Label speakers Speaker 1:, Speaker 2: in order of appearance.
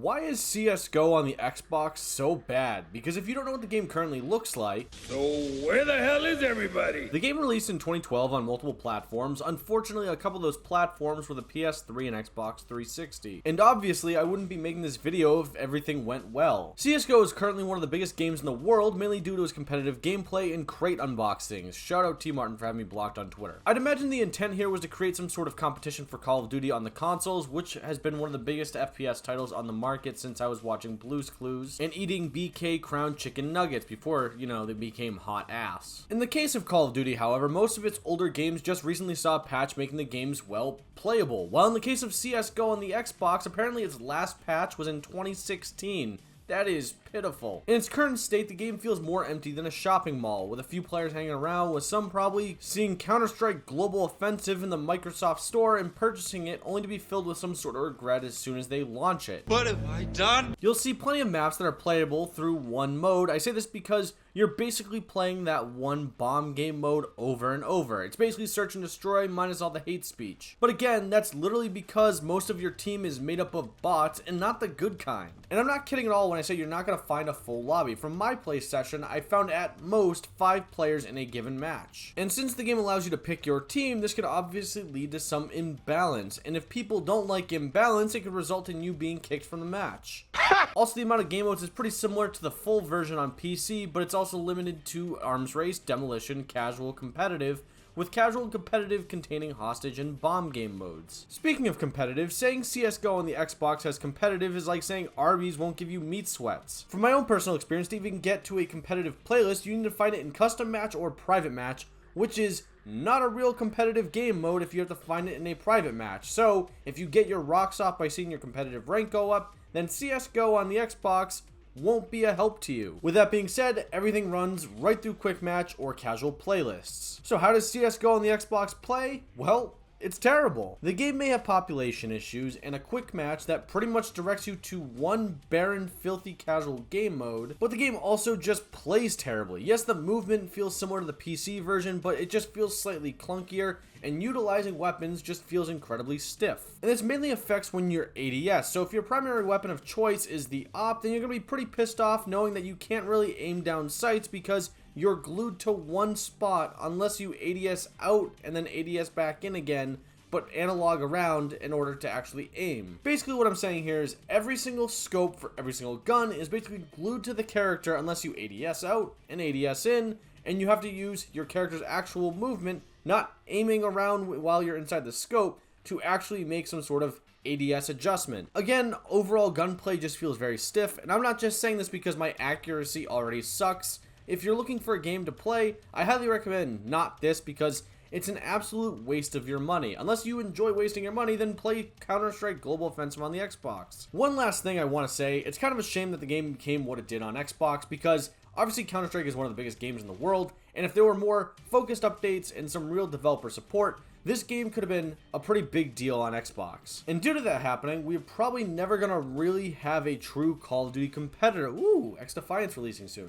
Speaker 1: why is CSGO on the Xbox so bad? Because if you don't know what the game currently looks like...
Speaker 2: So where the hell is everybody?
Speaker 1: The game released in 2012 on multiple platforms. Unfortunately, a couple of those platforms were the PS3 and Xbox 360. And obviously, I wouldn't be making this video if everything went well. CSGO is currently one of the biggest games in the world, mainly due to its competitive gameplay and crate unboxings. Shout out T Martin for having me blocked on Twitter. I'd imagine the intent here was to create some sort of competition for Call of Duty on the consoles, which has been one of the biggest FPS titles on the market since I was watching Blue's Clues and eating BK Crown Chicken Nuggets before, you know, they became hot ass. In the case of Call of Duty, however, most of its older games just recently saw a patch making the games, well, playable. While in the case of CSGO on the Xbox, apparently its last patch was in 2016. That is pitiful. In its current state, the game feels more empty than a shopping mall, with a few players hanging around, with some probably seeing Counter-Strike Global Offensive in the Microsoft Store and purchasing it only to be filled with some sort of regret as soon as they launch it.
Speaker 2: What have I done?
Speaker 1: You'll see plenty of maps that are playable through one mode. I say this because you're basically playing that one bomb game mode over and over. It's basically search and destroy minus all the hate speech. But again, that's literally because most of your team is made up of bots and not the good kind. And I'm not kidding at all when I say you're not going to find a full lobby. From my play session, I found at most 5 players in a given match. And since the game allows you to pick your team, this could obviously lead to some imbalance. And if people don't like imbalance, it could result in you being kicked from the match. Also, the amount of game modes is pretty similar to the full version on PC, but it's also limited to Arms Race, Demolition, Casual, Competitive, with Casual and Competitive containing Hostage and Bomb game modes. Speaking of competitive, saying CSGO on the Xbox has competitive is like saying Arby's won't give you meat sweats. From my own personal experience, to even get to a competitive playlist, you need to find it in Custom Match or Private Match, which is not a real competitive game mode if you have to find it in a private match. So, if you get your rocks off by seeing your competitive rank go up, then CSGO on the Xbox won't be a help to you. With that being said, everything runs right through quick match or casual playlists. So how does CSGO on the Xbox play? Well, it's terrible. The game may have population issues and a quick match that pretty much directs you to one barren, filthy casual game mode, but the game also just plays terribly. Yes, the movement feels similar to the PC version, but it just feels slightly clunkier, and utilizing weapons just feels incredibly stiff. And this mainly affects when you're ADS, so if your primary weapon of choice is the AWP, then you're going to be pretty pissed off knowing that you can't really aim down sights because you're glued to one spot unless you ADS out and then ADS back in again, but analog around in order to actually aim. Basically what I'm saying here is every single scope for every single gun is basically glued to the character unless you ADS out and ADS in, and you have to use your character's actual movement, not aiming around while you're inside the scope, to actually make some sort of ADS adjustment. Again, overall gunplay just feels very stiff, and I'm not just saying this because my accuracy already sucks. If you're looking for a game to play, I highly recommend not this because it's an absolute waste of your money. Unless you enjoy wasting your money, then play Counter-Strike Global Offensive on the Xbox. One last thing I want to say, it's kind of a shame that the game became what it did on Xbox because obviously Counter-Strike is one of the biggest games in the world, and if there were more focused updates and some real developer support, this game could have been a pretty big deal on Xbox. And due to that happening, we're probably never gonna really have a true Call of Duty competitor. Ooh, X Defiance releasing soon.